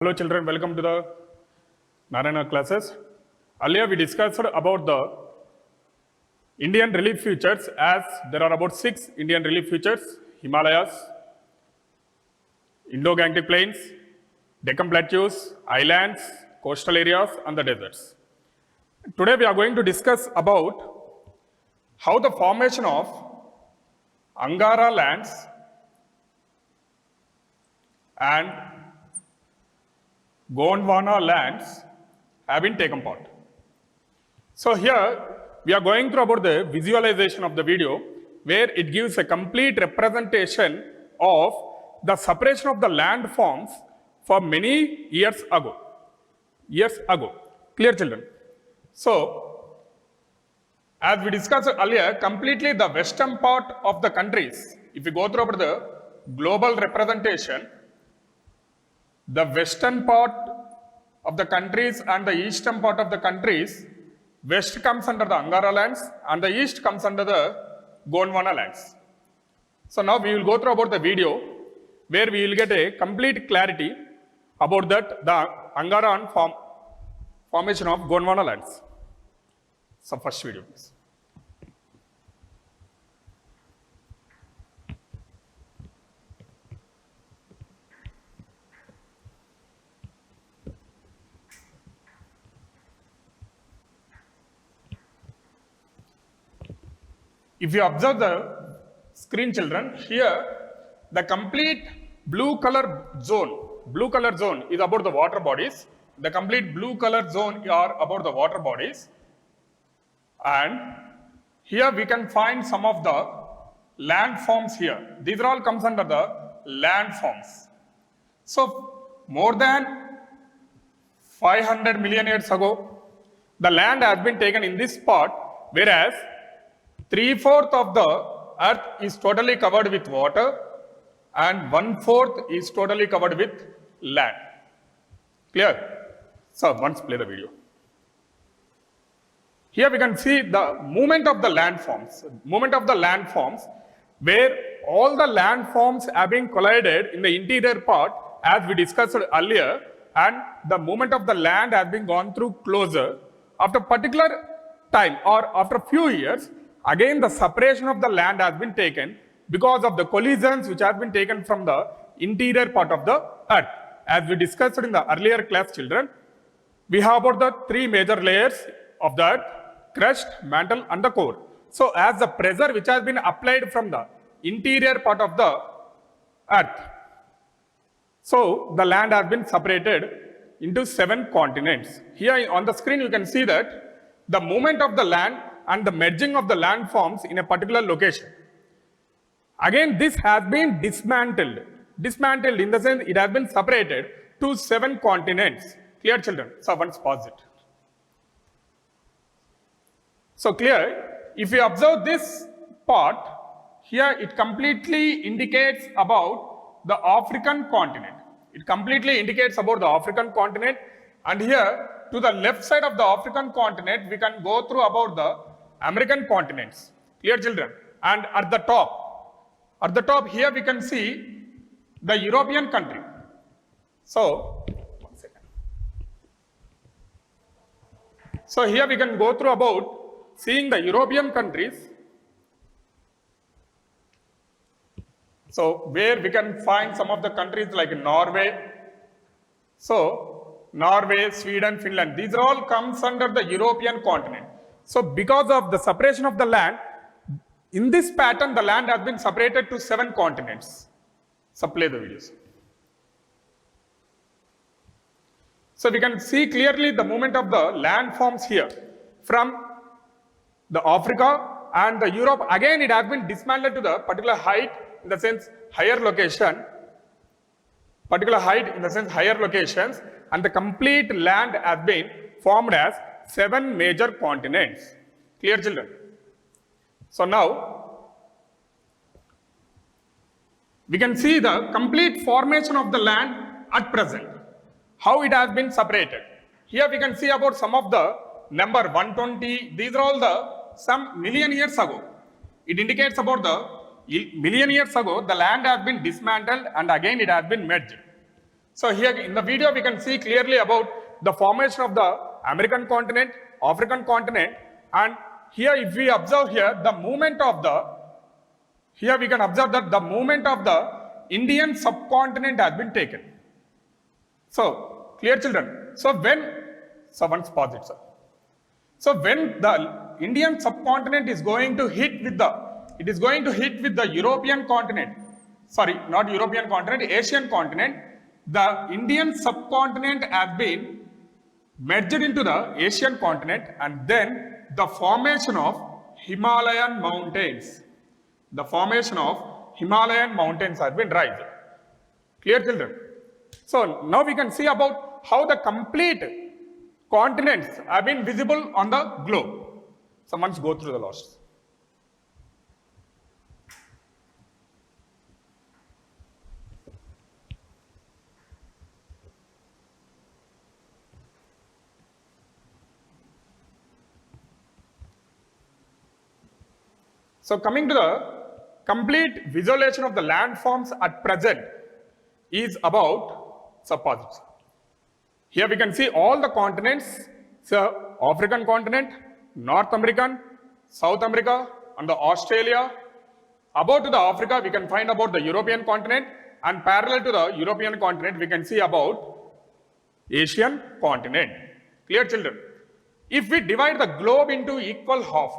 Hello children, welcome to the Narayana classes. Earlier we discussed about the Indian relief features, as there are about 6 Indian relief features: Himalayas, Indo-Gangetic Plains, Deccan Plateaus, islands, coastal areas and the deserts. Today we are going to discuss about how the formation of Angara lands and Gondwana lands have been taken part. So here we are going through about the visualization of the video, where it gives a complete representation of the separation of the landforms for many years ago. Clear children? So as we discussed earlier, completely the western part of the countries, if we go through about the global representation, the western part of the countries and the eastern part of the countries, west comes under the Angara lands and the east comes under the Gondwana lands. So now we will go through about the video where we will get a complete clarity about that, the Angara and formation of Gondwana lands. So first video please. If you observe the screen children, here the complete blue color zone is about the water bodies. The complete blue color zone are about the water bodies. And here we can find some of the landforms here. These are all comes under the landforms. So more than 500 million years ago, the land has been taken in this part, whereas 3/4 of the earth is totally covered with water and 1/4 is totally covered with land. Clear? So once play the video. Here we can see the movement of the landforms, where all the landforms have been collided in the interior part, as we discussed earlier, and the movement of the land has been gone through closer. After particular time or after few years, again the separation of the land has been taken because of the collisions which have been taken from the interior part of the earth. As we discussed in the earlier class children, we have about the 3 major layers of the earth: crust, mantle and the core. So as the pressure which has been applied from the interior part of the earth, so the land has been separated into 7 continents. Here on the screen you can see that the movement of the land and the merging of the landforms in a particular location. Again, this has been dismantled in the sense it has been separated to 7 continents. Clear children? So once pause it. So clear, if you observe this part, here it completely indicates about the African continent. It completely indicates about the African continent, and here to the left side of the African continent we can go through about the American continents. Clear children? And at the top here we can see the European country. So one second. So here we can go through about seeing the European countries. So where we can find some of the countries like Norway. So Norway, Sweden, Finland, these are all comes under the European continent. So because of the separation of the land, in this pattern the land has been separated to 7 continents. So play the videos. So we can see clearly the movement of the landforms here from the Africa and the Europe. Again it has been dismantled to the particular height, in the sense higher locations, and the complete land has been formed as 7 major continents. Clear children? So now we can see the complete formation of the land at present, how it has been separated. Here we can see about some of the number 120, these are all the some million years ago. It indicates about the million years ago the land has been dismantled and again it has been merged. So here in the video we can see clearly about the formation of the American continent, African continent, and here if we observe here the movement of the, here we can observe that the movement of the Indian subcontinent has been taken. So clear children? So once pause it sir. So when the Indian subcontinent is going to hit with the, it is going to hit with the European continent, sorry, not European continent, Asian continent, the Indian subcontinent has been merged into the Asian continent, and then the formation of Himalayan mountains, the formation of Himalayan mountains has been raised. Clear children? So now we can see about how the complete continents have been visible on the globe. So once go through the last. So coming to the complete visualization of the landforms at present is about, suppose here we can see all the continents, so African continent, North American, South America, and the Australia. About to the Africa we can find about the European continent, and parallel to the European continent we can see about Asian continent. Clear children? If we divide the globe into equal half,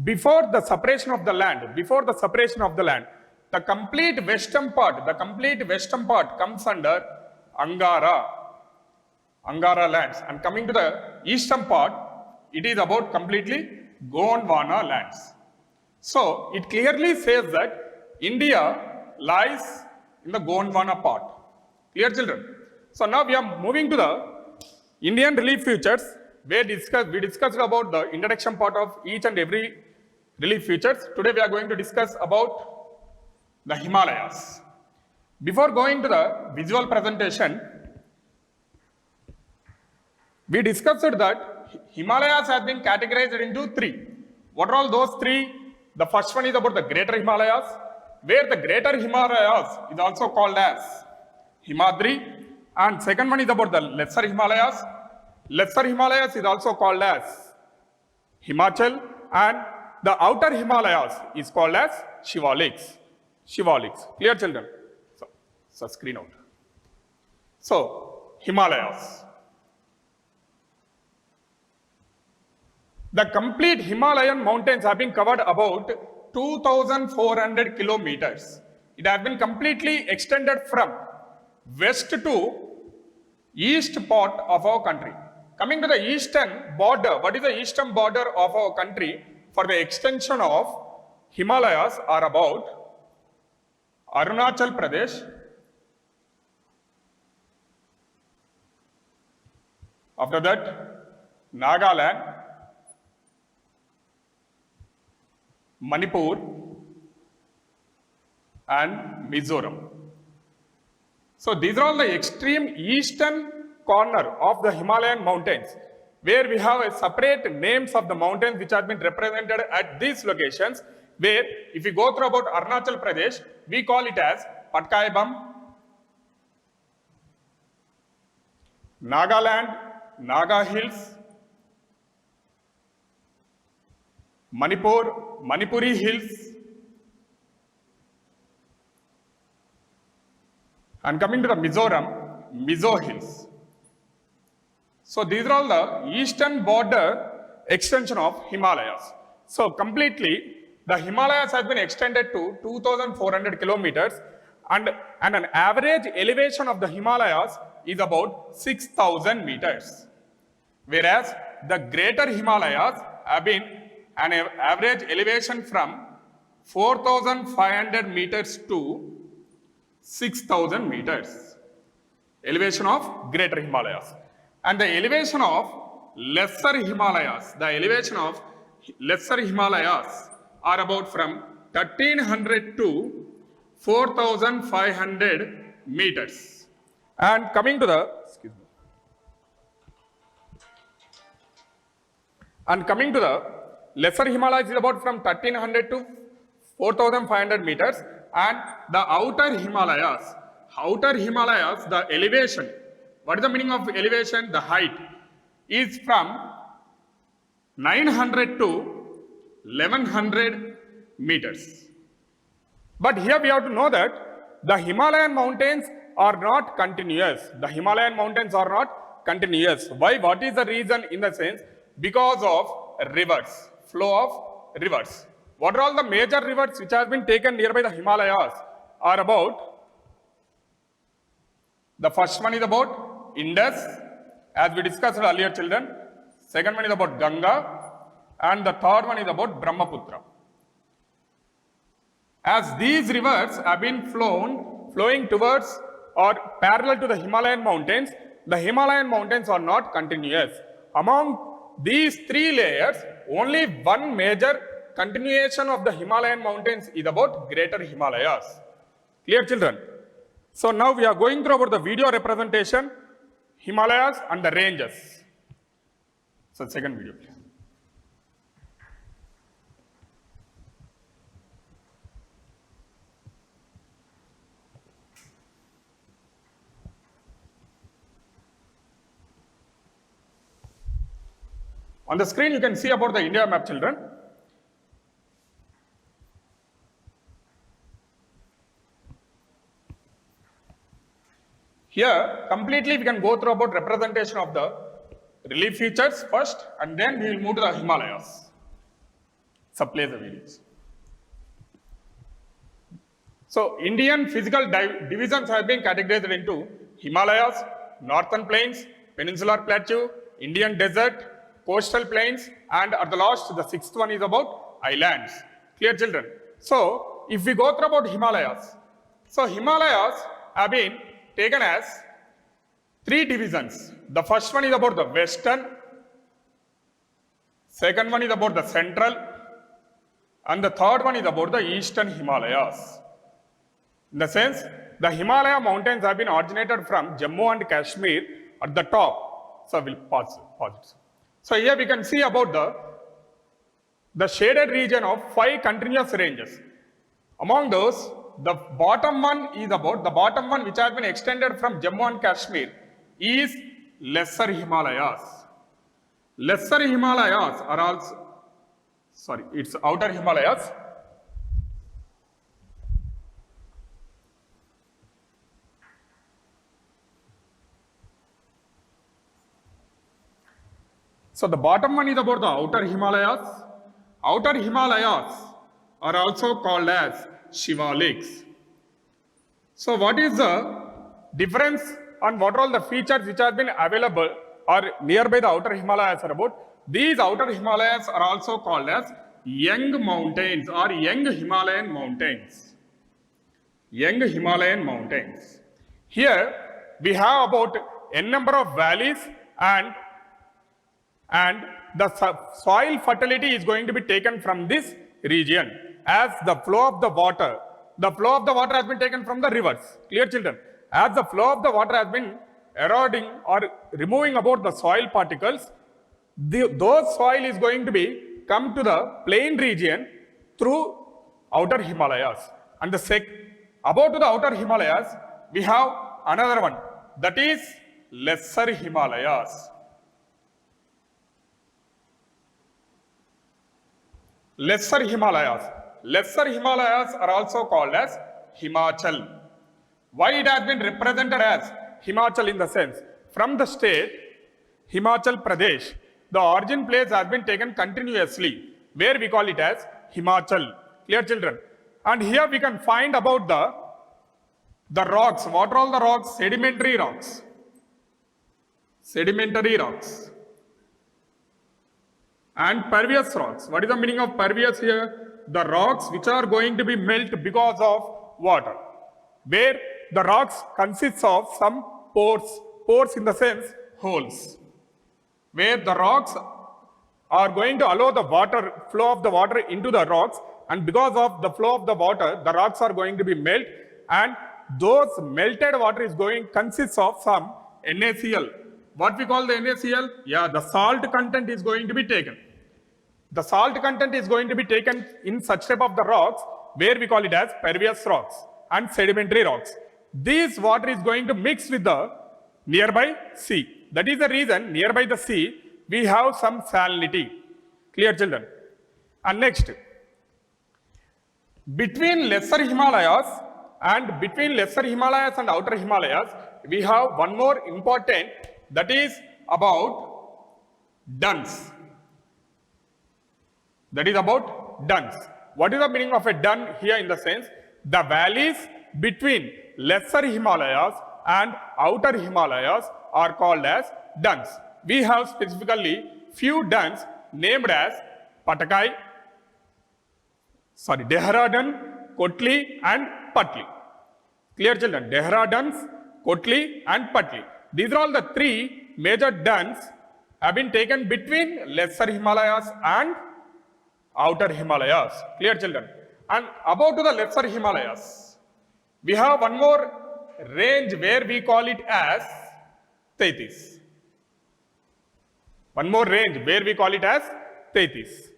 before the separation of the land, the complete western part comes under Angara lands, and coming to the eastern part, it is about completely Gondwana lands. So it clearly says that India lies in the Gondwana part. Clear children? So now we are moving to the Indian relief features, where we discussed about the introduction part of each and every relief features. Today we are going to discuss about the Himalayas. Before going to the visual presentation, we discussed that Himalayas have been categorized into three. What are all those three? The first one is about the Greater Himalayas, where the Greater Himalayas is also called as Himadri, and second one is about the Lesser Himalayas. Lesser Himalayas is also called as Himachal, and the Outer Himalayas is called as Shivaliks. Clear children? So screen out. So Himalayas. The complete Himalayan mountains have been covered about 2,400 kilometers. It has been completely extended from west to east part of our country. Coming to the eastern border, what is the eastern border of our country for the extension of Himalayas are about Arunachal Pradesh, after that Nagaland, Manipur, and Mizoram. So these are all the extreme eastern corner of the Himalayan mountains, where we have a separate names of the mountains which have been represented at these locations, where if you go through about Arunachal Pradesh, we call it as Patkaibam, Nagaland, Naga Hills, Manipur, Manipuri Hills, and coming to the Mizoram, Mizo Hills. So these are all the eastern border extension of Himalayas. So completely the Himalayas has been extended to 2,400 kilometers, and an average elevation of the Himalayas is about 6,000 meters. Whereas the Greater Himalayas have been an average elevation from 4,500 meters to 6,000 meters. Elevation of Greater Himalayas. And the elevation of Lesser Himalayas, are about from 1,300 to 4,500 meters. And coming to the, Lesser Himalayas is about from 1,300 to 4,500 meters, and the Outer Himalayas outer Himalayas, the elevation, what is the meaning of elevation? The height is from 900 to 1100 meters. But here we have to know that the Himalayan mountains are not continuous. The Himalayan mountains are not continuous. Why? What is the reason? In the sense, because of rivers, flow of rivers. What are all the major rivers which have been taken nearby the Himalayas? Are about, the first one is about Indus, as we discussed earlier, children. Second one is about Ganga, and the third one is about Brahmaputra. As these rivers have been flowing towards or parallel to the Himalayan mountains, the Himalayan mountains are not continuous. Among these three layers, only one major continuation of the Himalayan mountains is about Greater Himalayas. Clear, children? So now we are going through about the video representation, Himalayas and the ranges. So second video, please. On the screen you can see about the India map, children. Here completely we can go through about representation of the relief features first, and then we will move to the Himalayas. So play the videos. So Indian physical divisions have been categorized into Himalayas, Northern Plains, Peninsular Plateau, Indian Desert, Coastal Plains, and at the last, the sixth one is about islands. Clear, children? So if we go through about Himalayas, so Himalayas have been taken as three divisions. The first one is about the western, second one is about the central, and the third one is about the eastern Himalayas. In the sense, the Himalaya mountains have been originated from Jammu and Kashmir at the top. So we'll pause it. So here we can see about the shaded region of 5 continuous ranges. Among those, the bottom one which has been extended from Jammu and Kashmir is Lesser Himalayas. Lesser Himalayas are also, it's Outer Himalayas. So the bottom one is about the Outer Himalayas. Outer Himalayas are also called as Shivaliks. So what is the difference and what are all the features which have been available or nearby the Outer Himalayas are about? These Outer Himalayas are also called as Young Mountains or Young Himalayan Mountains. Young Himalayan Mountains. Here we have about n number of valleys, and the soil fertility is going to be taken from this region, as the flow of the water has been taken from the rivers. Clear, children? As the flow of the water has been eroding or removing about the soil particles, those soil is going to be come to the plain region through Outer Himalayas. And about to the Outer Himalayas, we have another one, that is Lesser Himalayas. Lesser Himalayas. Lesser Himalayas are also called as Himachal. Why it has been represented as Himachal? In the sense, from the state Himachal Pradesh, the origin place has been taken continuously, where we call it as Himachal. Clear, children? And here we can find about the rocks. What are all the rocks? Sedimentary rocks. Sedimentary rocks. And pervious rocks. What is the meaning of pervious here? The rocks which are going to be melt because of water, where the rocks consists of some pores in the sense holes, where the rocks are going to allow the flow of the water into the rocks, and because of the flow of the water, the rocks are going to be melt, and those melted water consists of some NaCl. What we call the NaCl? Yeah, the salt content is going to be taken. The salt content is going to be taken in such type of the rocks, where we call it as pervious rocks and sedimentary rocks. this water is going to mix with the nearby sea. That is the reason nearby the sea we have some salinity. Clear, children? And next, between lesser Himalayas and outer Himalayas, we have one more important, that is about dunes. That is about dunes. What is the meaning of a dune here? In the sense, the valleys between lesser Himalayas and outer Himalayas are called as dunes. We have specifically few dunes named as Patakai, Dehradun, Kotli and Patli. Clear, children? Dehraduns, Kotli and Patli. These are all the three major dunes have been taken between lesser Himalayas and outer Himalayas. Clear, children? And about to the lesser Himalayas, we have one more range where we call it as Tethys. One more range where we call it as Tethys.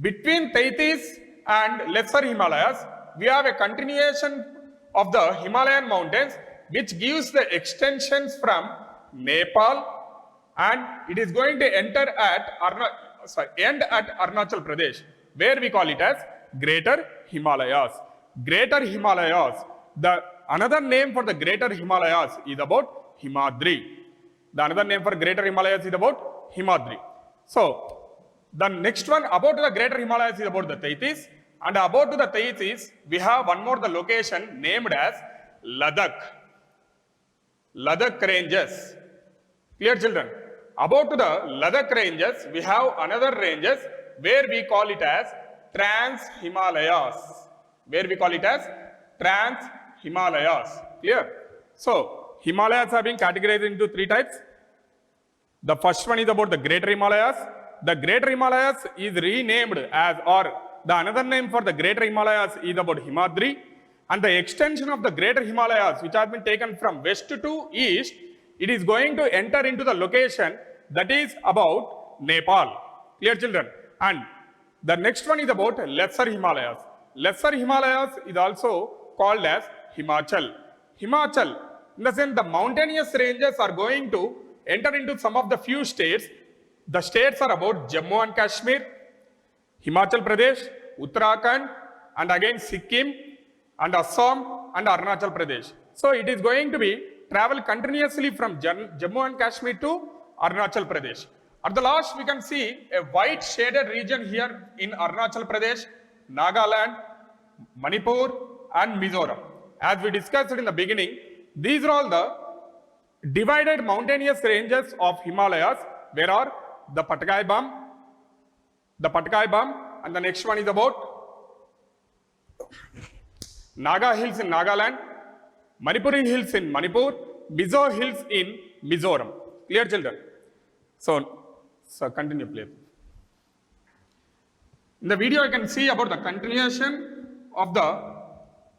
Between Tethys and lesser Himalayas, we have a continuation of the Himalayan mountains which gives the extensions from Nepal, and it is going to end at Arunachal Pradesh, where we call it as Greater Himalayas. Greater Himalayas. The another name for the Greater Himalayas is about Himadri. The another name for Greater Himalayas is about Himadri. So the next one about the Greater Himalayas is about the Tethys, and about to the Tethys we have one more the location named as Ladakh. Ladakh ranges. Clear, children? About to the Ladakh ranges, we have another ranges where we call it as Trans-Himalayas. Where we call it as Trans-Himalayas. Clear? So, Himalayas have been categorized into three types. The first one is about the Greater Himalayas. The Greater Himalayas is renamed as, or the another name for the Greater Himalayas is about Himadri. And the extension of the Greater Himalayas, which has been taken from west to east, it is going to enter into the location that is about Nepal. Clear, children? And the next one is about Lesser Himalayas. Lesser Himalayas is also called as Himachal. Himachal, in the sense the mountainous ranges are going to enter into some of the few states. The states are about Jammu and Kashmir, Himachal Pradesh, Uttarakhand, and again Sikkim, and Assam and Arunachal Pradesh. So it is going to be travel continuously from Jammu and Kashmir to Arunachal Pradesh. At the last, we can see a white shaded region here in Arunachal Pradesh, Nagaland, Manipur and Mizoram. As we discussed in the beginning, these are all the divided mountainous ranges of Himalayas. Where are the Patkai Bam, and the next one is about Naga Hills in Nagaland, Manipuri Hills in Manipur, Mizo Hills in Mizoram. Clear, children? So continue, please. In the video, you can see about the continuation of the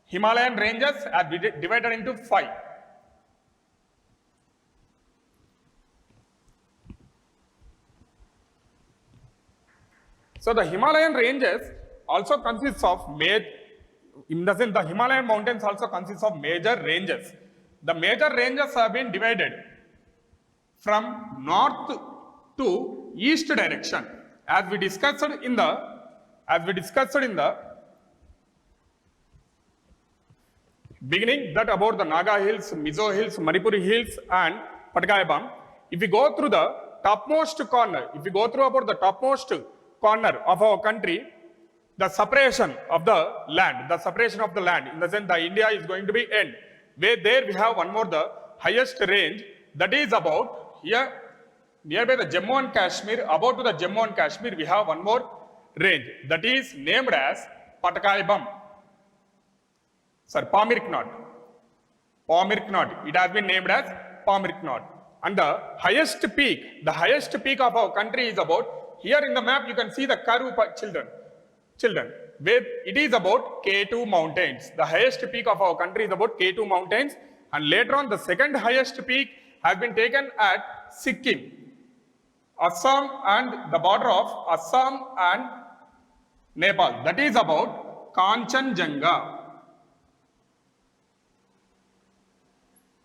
Himalayan ranges as divided into 5. So the Himalayan ranges also consists of in the sense the Himalayan mountains also consists of major ranges. The major ranges have been divided from north to east direction, as we discussed in the beginning, that about the Naga Hills, Mizo Hills, Manipuri Hills and Patkai Bam. If we go through the topmost corner, about the topmost corner of our country, the separation of the land, in the sense the India is going to be end, where there we have one more the highest range, that is about here nearby the Jammu and Kashmir. About to the Jammu and Kashmir we have one more range that is named as Patkai Bam. Pamirknot. It has been named as Pamirknot. And the highest peak of our country is about, here in the map you can see the curve, children, where it is about K2 mountains. The highest peak of our country is about K2 mountains, and later on the second highest peak has been taken at Sikkim, Assam, and the border of Assam and Nepal. That is about Kanchenjunga.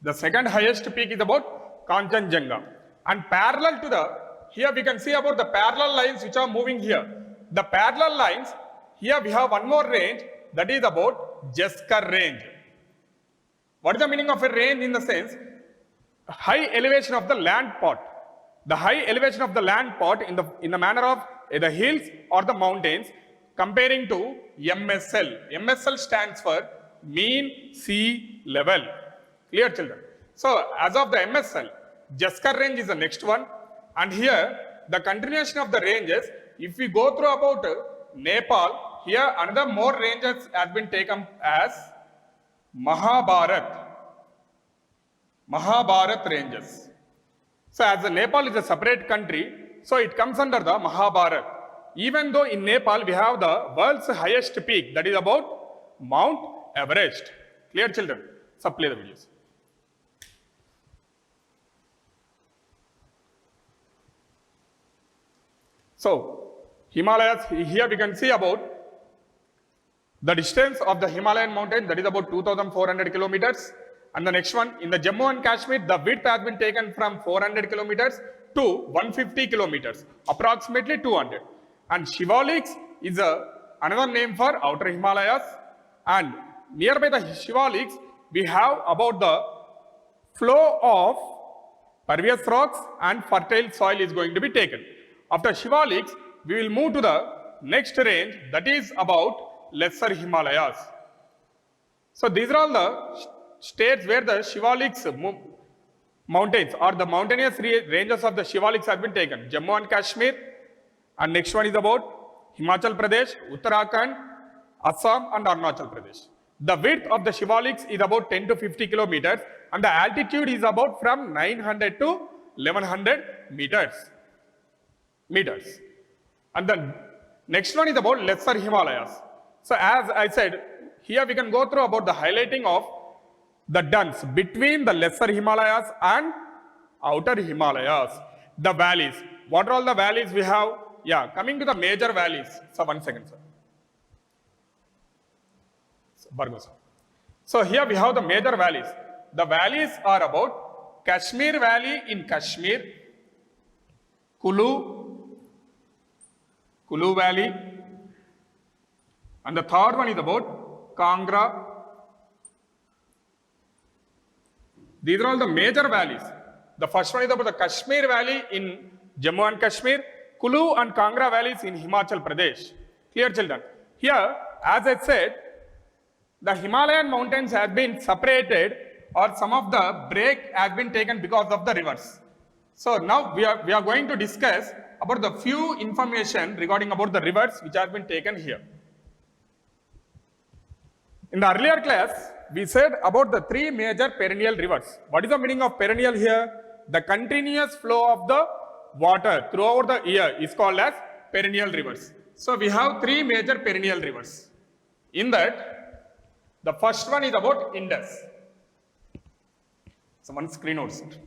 The second highest peak is about Kanchenjunga. And parallel to the, here we can see about the parallel lines which are moving here. The parallel lines, here we have one more range, that is about Jaskar range. What is the meaning of a range? In the sense, high elevation of the land part. The high elevation of the land part in the manner of the hills or the mountains, comparing to MSL. MSL stands for mean sea level. Clear, children? So, as of the MSL, Jaskar range is the next one. And here, the continuation of the ranges, if we go through about Nepal, here another more ranges has been taken as Mahabharat ranges. So as the Nepal is a separate country, so it comes under the Mahabharat. Even though in Nepal we have the world's highest peak, that is about Mount Everest. Clear, children? So play the videos. So Himalayas, here we can see about the distance of the Himalayan mountain, that is about 2,400 kilometers. And the next one, in the Jammu and Kashmir, the width has been taken from 400 kilometers to 150 kilometers, approximately 200. And Shivaliks is another name for outer Himalayas. And nearby the Shivaliks, we have about the flow of pervious rocks and fertile soil is going to be taken. After Shivaliks, we will move to the next range, that is about Lesser Himalayas. So these are all the states where the Shivaliks mountains or the mountainous ranges of the Shivaliks have been taken. Jammu and Kashmir, and next one is about Himachal Pradesh, Uttarakhand, Assam and Arunachal Pradesh. The width of the Shivaliks is about 10 to 50 kilometers and the altitude is about from 900 to 1100 meters. And the next one is about Lesser Himalayas. So as I said, here we can go through about the highlighting of the duns between the Lesser Himalayas and outer Himalayas. The valleys. What are all the valleys we have? Yeah, coming to the major valleys. So 1 second, sir. So here we have the major valleys. The valleys are about Kashmir Valley in Kashmir, Kulu Valley, and the third one is about Kangra. These are all the major valleys. The first one is about the Kashmir Valley in Jammu and Kashmir, Kulu and Kangra valleys in Himachal Pradesh. Clear, children? Here, as I said, the Himalayan mountains have been separated or some of the break has been taken because of the rivers. So now we are going to discuss about the few information regarding about the rivers which have been taken here. In the earlier class, we said about the three major perennial rivers. What is the meaning of perennial here? The continuous flow of the water throughout the year is called as perennial rivers. So we have three major perennial rivers. In that, the first one is about Indus. Someone screen notes it.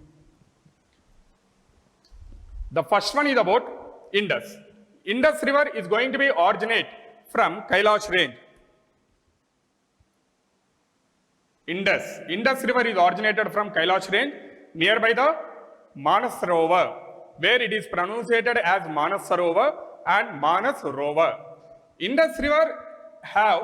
The first one is about Indus. Indus river is going to be originate from Kailash range. Indus river is originated from Kailash range nearby the Manas Sarovar, where it is pronounced as Manas Sarovar and Manas Rover. Indus river have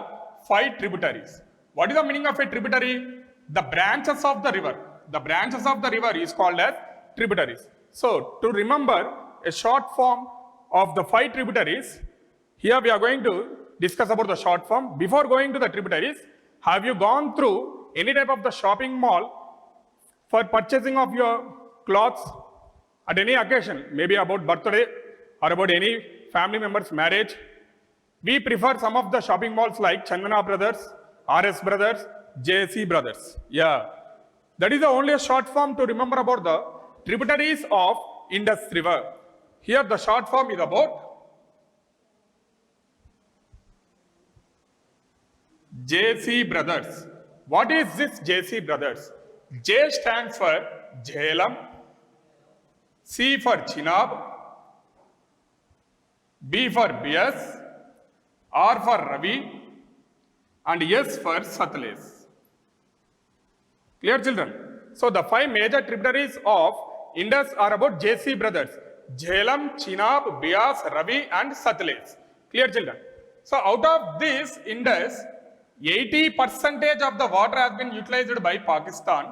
5 tributaries. What is the meaning of a tributary? The branches of the river. The branches of the river is called as tributaries. So to remember a short form of the 5 tributaries, here we are going to discuss about the short form. Before going to the tributaries, have you gone through any type of the shopping mall for purchasing of your clothes at any occasion, maybe about birthday or about any family member's marriage? We prefer some of the shopping malls like Chandana Brothers, RS Brothers, JC Brothers. Yeah, that is the only short form to remember about the tributaries of Indus River. Here the short form is about JC Brothers. What is this JC Brothers? J stands for Jhelum, C for Chenab, B for Bias, R for Ravi, and S for Satluj. Clear, children? So the five major tributaries of Indus are about JC brothers: Jhelum, Chenab, Beas, Ravi, and Satluj. Clear, children? So out of this Indus, 80% of the water has been utilized by Pakistan,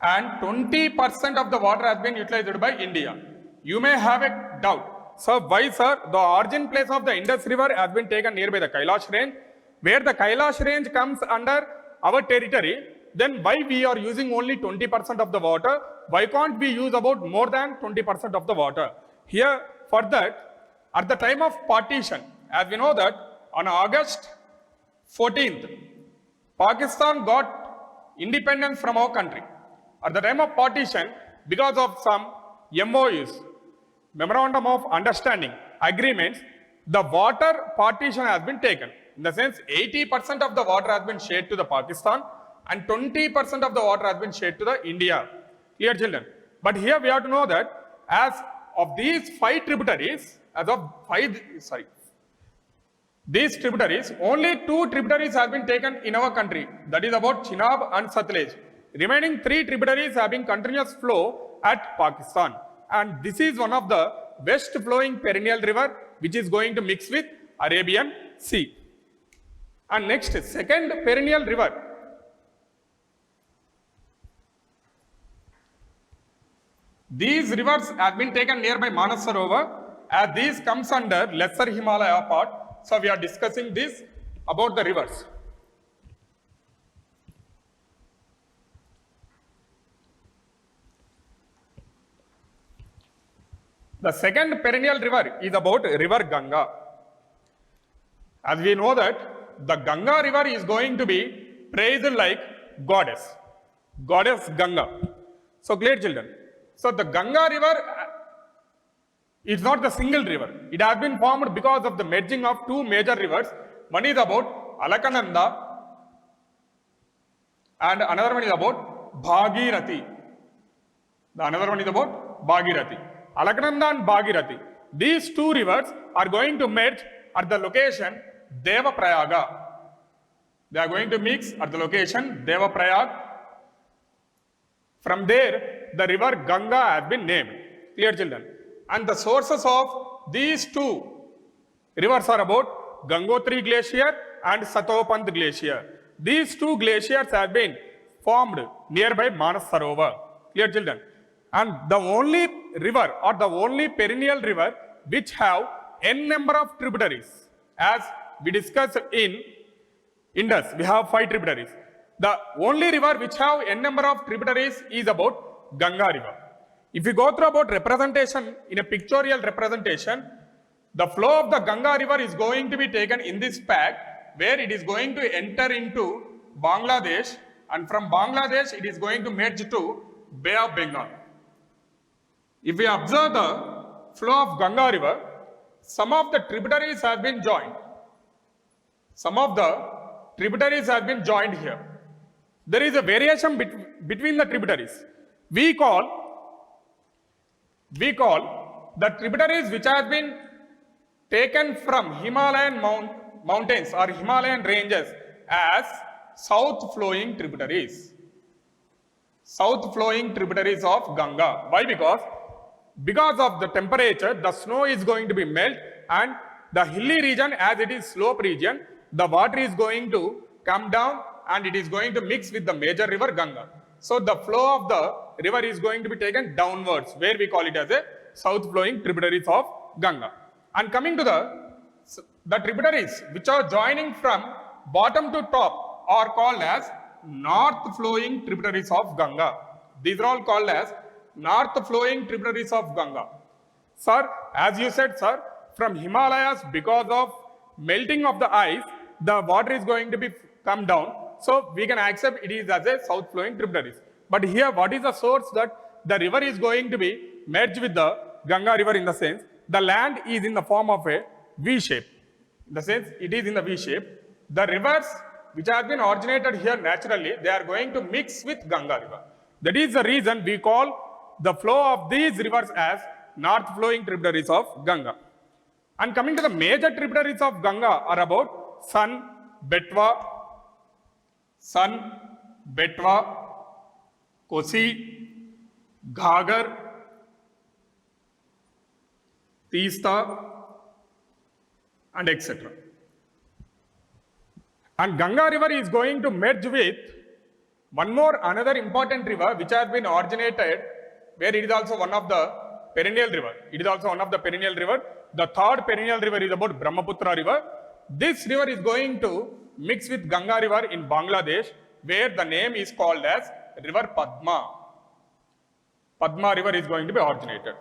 and 20% of the water has been utilized by India. You may have a doubt. So why, sir? The origin place of the Indus River has been taken nearby the Kailash range, where the Kailash range comes under our territory. Then why we are using only 20% of the water? Why can't we use about more than 20% of the water? Here, for that, at the time of partition, as we know that on August 14th, Pakistan got independence from our country. At the time of partition, because of some MOUs, Memorandum of Understanding, agreements, the water partition has been taken. In the sense, 80% of the water has been shared to the Pakistan and 20% of the water has been shared to the India. Clear, children? But here we have to know that as of these five tributaries, these tributaries, only two tributaries have been taken in our country. That is about Chenab and Satluj. Remaining three tributaries having continuous flow at Pakistan. And this is one of the west flowing perennial river which is going to mix with Arabian Sea. And next, second perennial river. These rivers have been taken nearby Manas Sarovar, as these comes under Lesser Himalaya part. So we are discussing this about the rivers. The second perennial river is about river Ganga. As we know that the Ganga river is going to be praised like goddess Ganga. So clear, children? So the Ganga river is not the single river. It has been formed because of the merging of two major rivers. One is about Alakananda and another one is about Bhagirathi. The another one is about Bhagirathi. Alakananda and Bhagirathi. These two rivers are going to merge at the location Devaprayaga. They are going to mix at the location Devaprayag. From there, the river Ganga has been named. Clear, children? And the sources of these two rivers are about Gangotri Glacier and Satopant Glacier. These two glaciers have been formed nearby Manas Sarovar. Clear, children? And the only river or the only perennial river which have n number of tributaries, as we discussed in Indus, we have 5 tributaries. The only river which have n number of tributaries is about Ganga river. If you go through about representation in a pictorial representation, the flow of the Ganga river is going to be taken in this pack, where it is going to enter into Bangladesh, and from Bangladesh it is going to merge to Bay of Bengal. If we observe the flow of Ganga river, some of the tributaries have been joined. Some of the tributaries have been joined here. There is a variation between the tributaries. We call the tributaries which have been taken from Himalayan mountains or Himalayan ranges as south flowing tributaries. South flowing tributaries of Ganga. Why? Because of the temperature, the snow is going to be melt, and the hilly region, as it is slope region, the water is going to come down and it is going to mix with the major river Ganga. So the flow of the river is going to be taken downwards, where we call it as a south flowing tributaries of Ganga. And coming to the tributaries which are joining from bottom to top are called as north flowing tributaries of Ganga. These are all called as north flowing tributaries of Ganga. Sir, as you said, sir, from Himalayas, because of melting of the ice, the water is going to be come down. So we can accept it is as a south flowing tributaries. But here, what is the source that the river is going to be merged with the Ganga river, in the sense the land is in the form of a V shape. In the sense it is in the V shape. The rivers which have been originated here naturally, they are going to mix with Ganga river. That is the reason we call the flow of these rivers as north flowing tributaries of Ganga. And coming to the major tributaries of Ganga are about Son, Betwa, Betwa, Kosi, Ghagar, Teesta, and etc. And Ganga river is going to merge with one more another important river which has been originated, where it is also one of the perennial river. It is also one of the perennial river. The third perennial river is about Brahmaputra river. This river is going to mix with Ganga river in Bangladesh, where the name is called as river Padma. Padma river is going to be originated.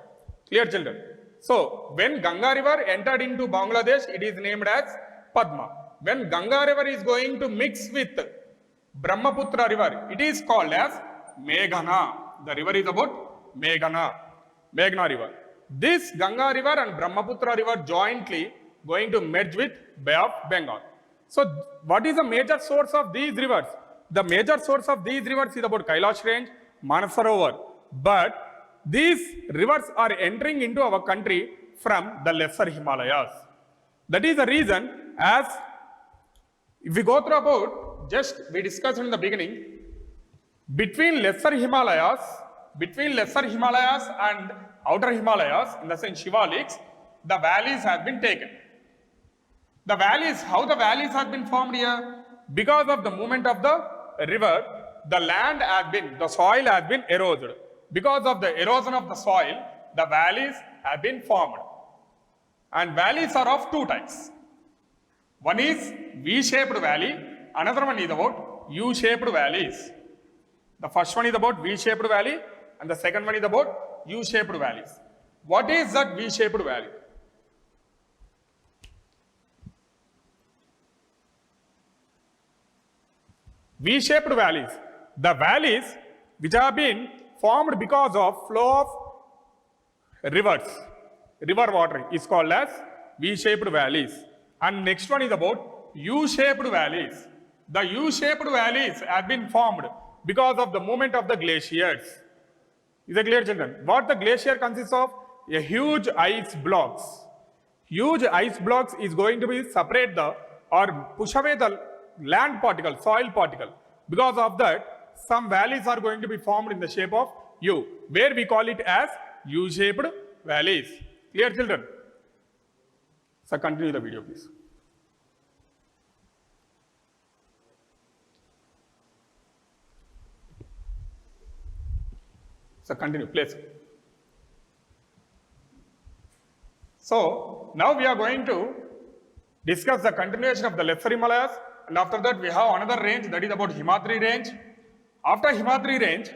Clear, children? So when Ganga river entered into Bangladesh, it is named as Padma. When Ganga river is going to mix with Brahmaputra river, it is called as Meghana. The river is about Meghana river. This Ganga river and Brahmaputra river jointly going to merge with Bay of Bengal. So what is the major source of these rivers? The major source of these rivers is about Kailash range, Manasarovar. But these rivers are entering into our country from the lesser Himalayas. That is the reason, as if we go through about, just we discussed in the beginning, between lesser Himalayas and outer Himalayas, in the sense Shivaliks, the valleys have been taken. The valleys, how the valleys have been formed here? Because of the movement of the river, the land has been, the soil has been eroded. Because of the erosion of the soil, the valleys have been formed. And valleys are of two types. One is V-shaped valley, another one is about U-shaped valleys. The first one is about V-shaped valley and the second one is about U-shaped valleys. What is that V-shaped valley? V-shaped valleys. The valleys which have been formed because of flow of rivers, river water is called as V-shaped valleys. And next one is about U-shaped valleys. The U-shaped valleys have been formed because of the movement of the glaciers. Is it clear, children? What the glacier consists of? A huge ice blocks. Huge ice blocks is going to be separate the or push away the land particle, soil particle. Because of that, some valleys are going to be formed in the shape of U, where we call it as U-shaped valleys. Clear, children? So continue the video, please. So continue, please. So now we are going to discuss the continuation of the lesser Himalayas, and after that we have another range, that is about Himadri range. After Himadri range,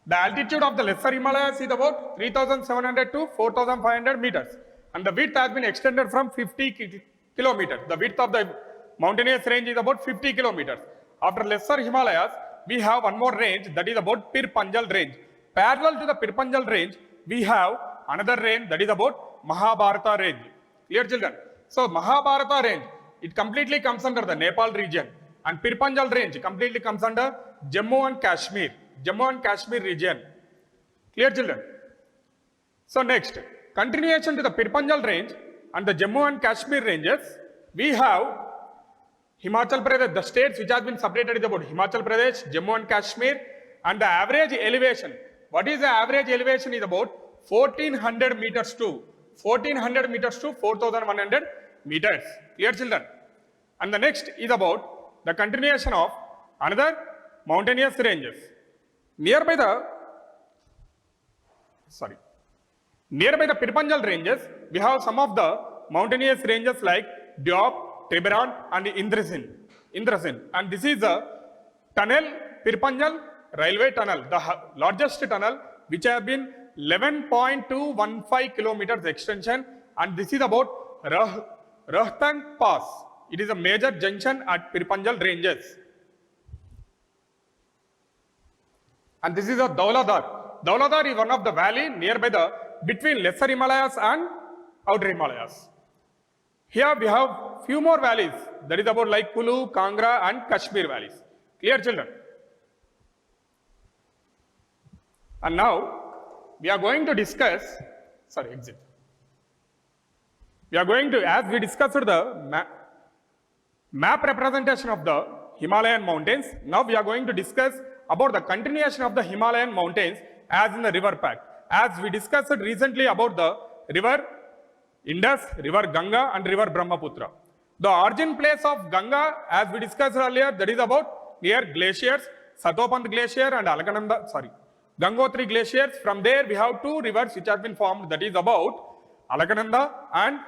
the altitude of the lesser Himalayas is about 3,700 to 4,500 meters, and the width has been extended from 50 kilometers. The width of the mountainous range is about 50 kilometers. After lesser Himalayas, we have one more range, that is about Pir Panjal range. Parallel to the Pir Panjal range, we have another range, that is about Mahabharata range. Clear, children? So Mahabharata range, it completely comes under the Nepal region, and Pir Panjal range completely comes under Jammu and Kashmir. Jammu and Kashmir region. Clear, children? So next, continuation to the Pir Panjal range and the Jammu and Kashmir ranges, we have Himachal Pradesh. The states which has been separated is about Himachal Pradesh, Jammu and Kashmir, and the average elevation. What is the average elevation? Is about 1400 meters to 4100 meters. Clear, children? And the next is about the continuation of another mountainous ranges. Nearby the Pir Panjal ranges, we have some of the mountainous ranges like Diop, Tiberan and Indrasin. And this is the tunnel, Pir Panjal railway tunnel, the largest tunnel which have been 11.215 kilometers extension, and this is about Rohtang Pass. It is a major junction at Pir Panjal ranges. And this is a Dauladhar. Dauladhar is one of the valley nearby the between lesser Himalayas and outer Himalayas. Here we have few more valleys, that is about like Kulu, Kangra and Kashmir valleys. Clear, children? And now we are going to discuss, we are going to, as we discussed the map representation of the Himalayan mountains. Now we are going to discuss about the continuation of the Himalayan mountains as in the river pack. As we discussed recently about the river Indus, river Ganga and river Brahmaputra. The origin place of Ganga, as we discussed earlier, that is about near glaciers, Satopant Glacier and Gangotri glaciers. From there we have two rivers which have been formed, that is about Alakananda and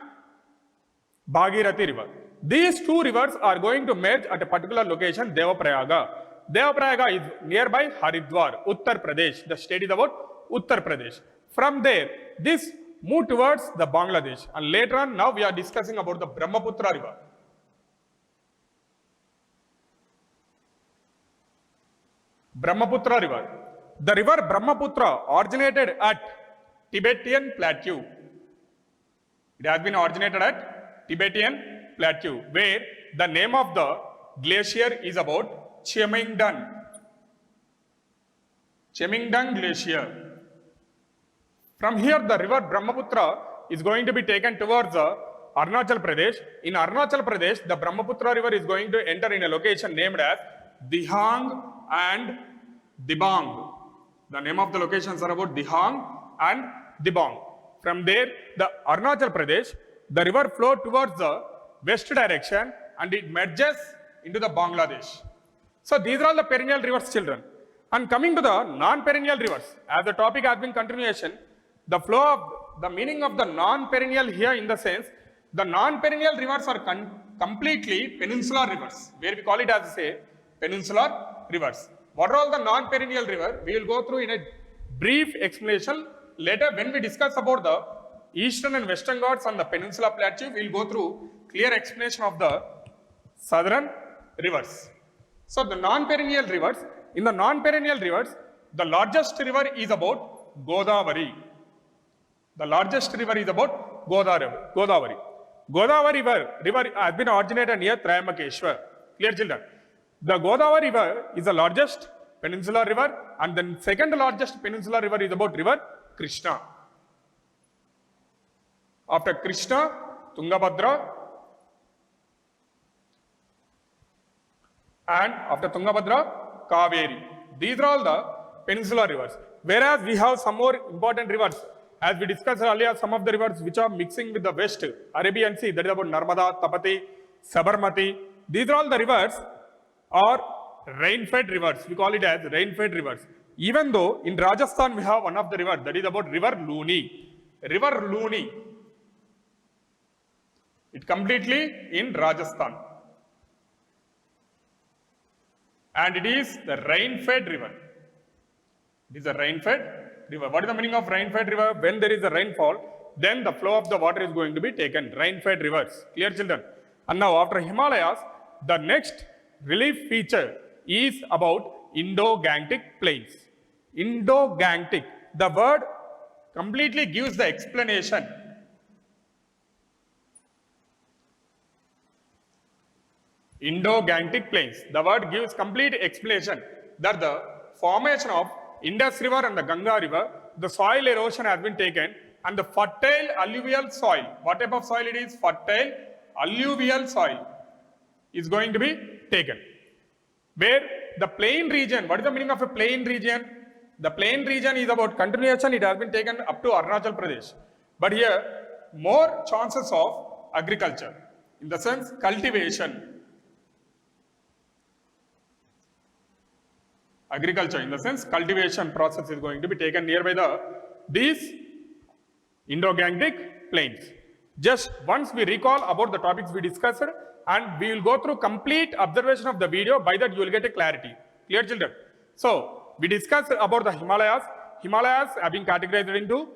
Bhagirathi river. These two rivers are going to merge at a particular location, Devaprayaga. Devaprayaga is nearby Haridwar, Uttar Pradesh. The state is about Uttar Pradesh. From there, this move towards the Bangladesh, and later on now we are discussing about the Brahmaputra river. Brahmaputra river. The river Brahmaputra originated at Tibetan Plateau. It has been originated at Tibetan Plateau, where the name of the glacier is about Chemingdang. Chemingdang Glacier. From here, the river Brahmaputra is going to be taken towards Arunachal Pradesh. In Arunachal Pradesh, the Brahmaputra river is going to enter in a location named as Dihang and Dibang. The name of the locations are about Dihang and Dibang. From there, the Arunachal Pradesh, the river flows towards the west direction and it merges into the Bangladesh. So these are all the perennial rivers, children. And coming to the non-perennial rivers, as the topic has been continuation, the flow of the meaning of the non-perennial here in the sense, the non-perennial rivers are completely peninsular rivers, where we call it as say peninsular rivers. What are all the non-perennial rivers? We will go through in a brief explanation later when we discuss about the eastern and western Ghats on the Peninsula Plateau. We will go through clear explanation of the southern rivers. So the non-perennial rivers, in the non-perennial rivers, the largest river is about Godavari. The largest river is about Godavari. Godavari river has been originated near Triambakeshwar. Clear, children? The Godavari river is the largest peninsular river, and the second largest peninsular river is about river Krishna. After Krishna, Tungabhadra, and after Tungabhadra, Kaveri. These are all the peninsular rivers. Whereas we have some more important rivers. As we discussed earlier, some of the rivers which are mixing with the west, Arabian Sea, that is about Narmada, Tapati, Sabarmati. These are all the rivers are rain-fed rivers. We call it as rain-fed rivers. Even though in Rajasthan we have one of the rivers, that is about river Luni. River Luni. It completely in Rajasthan. And it is the rain-fed river. It is a rain-fed river. What is the meaning of rain-fed river? When there is a rainfall, then the flow of the water is going to be taken. Rain-fed rivers. Clear, children? And now after Himalayas, the next relief feature is about Indo-Gangetic plains. Indo-Gangetic. The word completely gives the explanation. Indo-Gangetic plains. The word gives complete explanation that the formation of Indus River and the Ganga River, the soil erosion has been taken, and the fertile alluvial soil, what type of soil it is? Fertile alluvial soil is going to be taken. Where the plain region, what is the meaning of a plain region? The plain region is about continuation, it has been taken up to Arunachal Pradesh. But here, more chances of agriculture, in the sense cultivation. Agriculture, in the sense cultivation process is going to be taken nearby these Indo-Gangetic plains. Just once we recall about the topics we discussed, and we will go through complete observation of the video. By that you will get a clarity. Clear, children? So we discussed about the Himalayas. Himalayas have been categorized into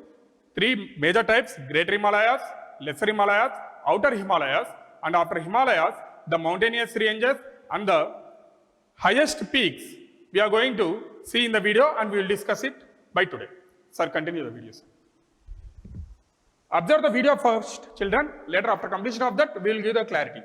three major types: Greater Himalayas, Lesser Himalayas, Outer Himalayas, and after Himalayas, the mountainous ranges and the highest peaks we are going to see in the video, and we will discuss it by today. Sir, continue the video, sir. Observe the video first, children. Later, after completion of that, we will give the clarity.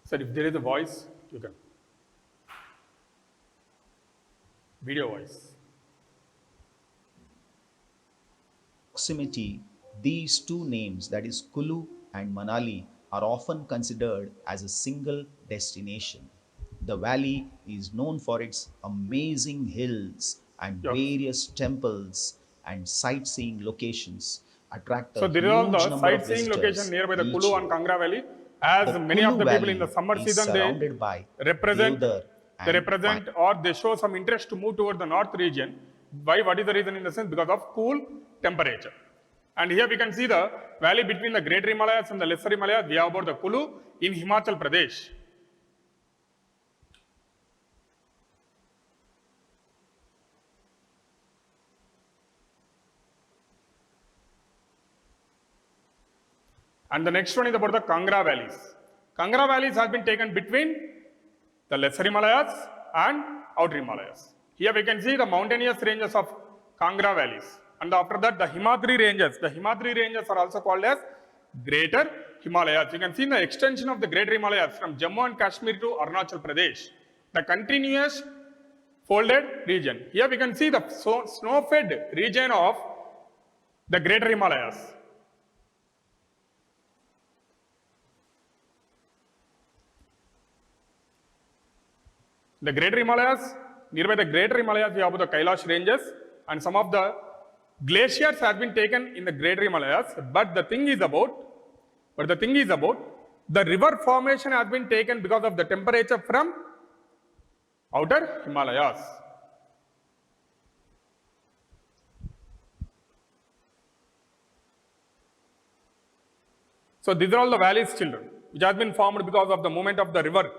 Sir, if there is a voice, you can. Video voice. Proximity, these two names, that is Kulu and Manali, are often considered as a single destination. The valley is known for its amazing hills and Yes. various temples and sightseeing locations attract So a there is all huge the number of sightseeing location visitors nearby the each Kulu and year. Kangra Valley. As The many of Kulu the people in the Valley summer is season, they surrounded by represent, deodar they and represent pine. or they show some interest to move toward the north region. Why? What is the reason? In the sense because of cool temperature. And here we can see the valley between the Greater Himalayas and the Lesser Himalayas. We have about the Kulu in Himachal Pradesh. And the next one is about the Kangra valleys. Kangra valleys have been taken between the Lesser Himalayas and Outer Himalayas. Here we can see the mountainous ranges of Kangra valleys. And after that, the Himadri ranges. The Himadri ranges are also called as Greater Himalayas. You can see the extension of the Greater Himalayas from Jammu and Kashmir to Arunachal Pradesh. The continuous folded region. Here we can see the snow-fed region of the Greater Himalayas. The Greater Himalayas, nearby the Greater Himalayas, we have the Kailash ranges, and some of the glaciers have been taken in the Greater Himalayas. But the thing is about, the river formation has been taken because of the temperature from Outer Himalayas. So these are all the valleys, children, which has been formed because of the movement of the river.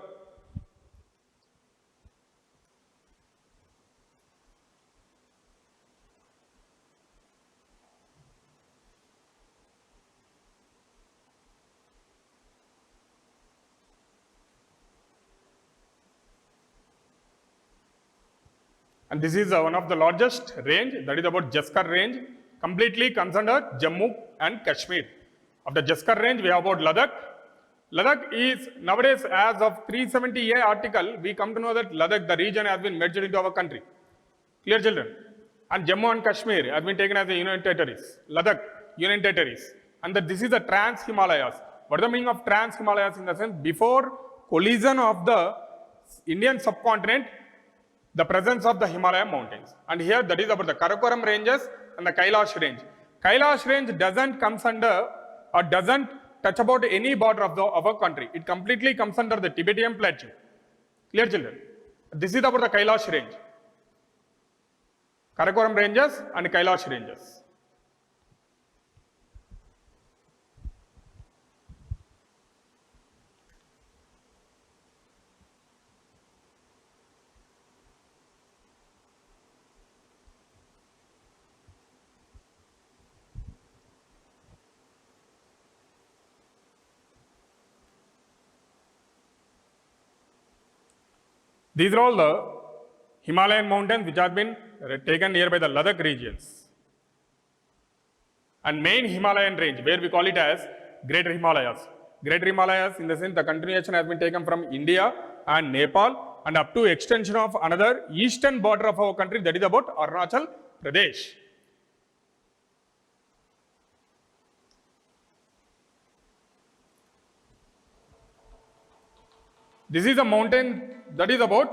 And this is one of the largest range, that is about Jaskar range, completely comes under Jammu and Kashmir. Of the Jaskar range, we have about Ladakh. Ladakh is nowadays, as of 370A article, we come to know that Ladakh, the region, has been merged into our country. Clear, children? And Jammu and Kashmir has been taken as the Union Territories. Ladakh, Union Territories. And that this is the Trans-Himalayas. What is the meaning of Trans-Himalayas? In the sense, before collision of the Indian subcontinent, the presence of the Himalaya mountains. And here that is about the Karakoram ranges and the Kailash range. Kailash range doesn't comes under or doesn't touch about any border of our country. It completely comes under the Tibetan plateau. Clear, children? This is about the Kailash range. Karakoram ranges and Kailash ranges. These are all the Himalayan mountains which have been taken nearby the Ladakh regions. And main Himalayan range, where we call it as Greater Himalayas. Greater Himalayas, in the sense, the continuation has been taken from India and Nepal and up to extension of another eastern border of our country, that is about Arunachal Pradesh. This is a mountain that is about,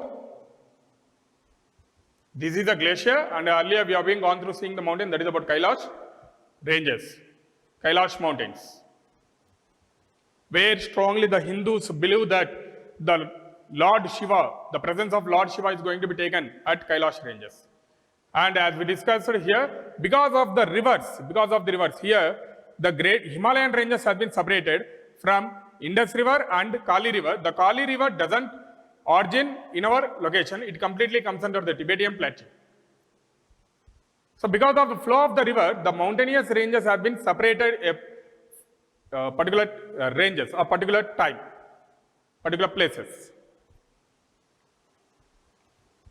this is a glacier, and earlier we have been gone through seeing the mountain that is about Kailash ranges, Kailash mountains, where strongly the Hindus believe that the Lord Shiva, the presence of Lord Shiva is going to be taken at Kailash ranges. And as we discussed here, because of the rivers here, the great Himalayan ranges have been separated from Indus River and Kali River. The Kali River doesn't origin in our location, it completely comes under the Tibetan plateau. So because of the flow of the river, the mountainous ranges have been separated particular ranges or particular type, particular places.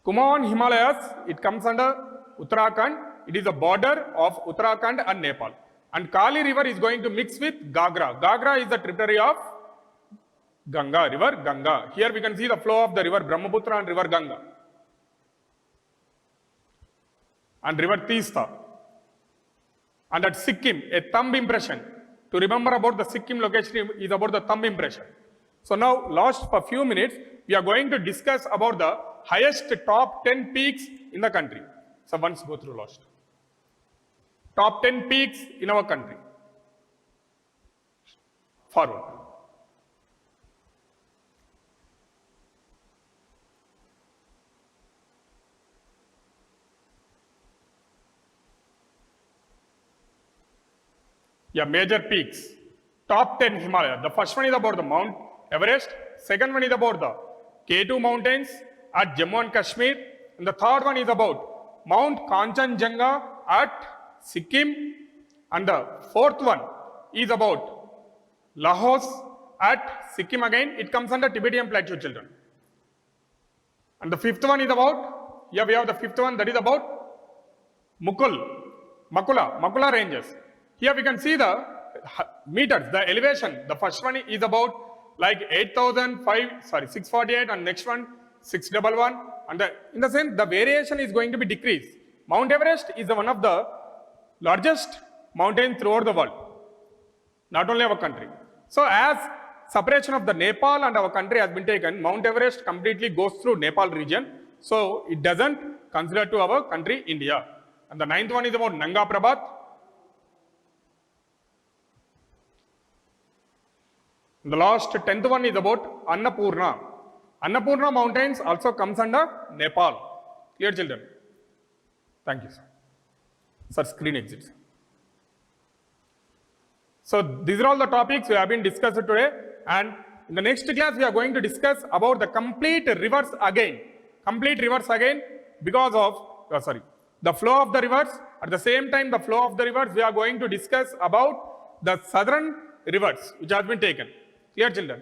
Kumaon Himalayas, it comes under Uttarakhand. It is a border of Uttarakhand and Nepal. And Kali River is going to mix with Gagra. Gagra is the tributary of Ganga, river Ganga. Here we can see the flow of the river Brahmaputra and river Ganga. And river Teesta. And at Sikkim, a thumb impression. To remember about the Sikkim location is about the thumb impression. So now, last for few minutes, we are going to discuss about the highest top 10 peaks in the country. So once go through last. Top 10 peaks in our country. Forward. Yeah, major peaks. Top 10 Himalaya. The first one is about the Mount Everest. Second one is about the K2 mountains at Jammu and Kashmir. And the third one is about Mount Kanchenjunga at Sikkim. And the fourth one is about Lhasa at Sikkim again. It comes under Tibetan Plateau, children. And the fifth one is about, yeah, we have the fifth one, that is about Makula ranges. Here we can see the meters, the elevation. The first one is about like 648 and next one 611. And in the sense, the variation is going to be decreased. Mount Everest is one of the largest mountains throughout the world, not only our country. So as separation of the Nepal and our country has been taken, Mount Everest completely goes through Nepal region. So it doesn't consider to our country, India. And the ninth one is about Nanga Parbat. The last 10th one is about Annapurna. Annapurna mountains also comes under Nepal. Clear, children? Thank you, sir. Sir, screen exits. So these are all the topics we have been discussed today, and in the next class we are going to discuss about the complete rivers again. Complete rivers again because of, the flow of the rivers. At the same time, the flow of the rivers, we are going to discuss about the southern rivers which has been taken. Clear, children?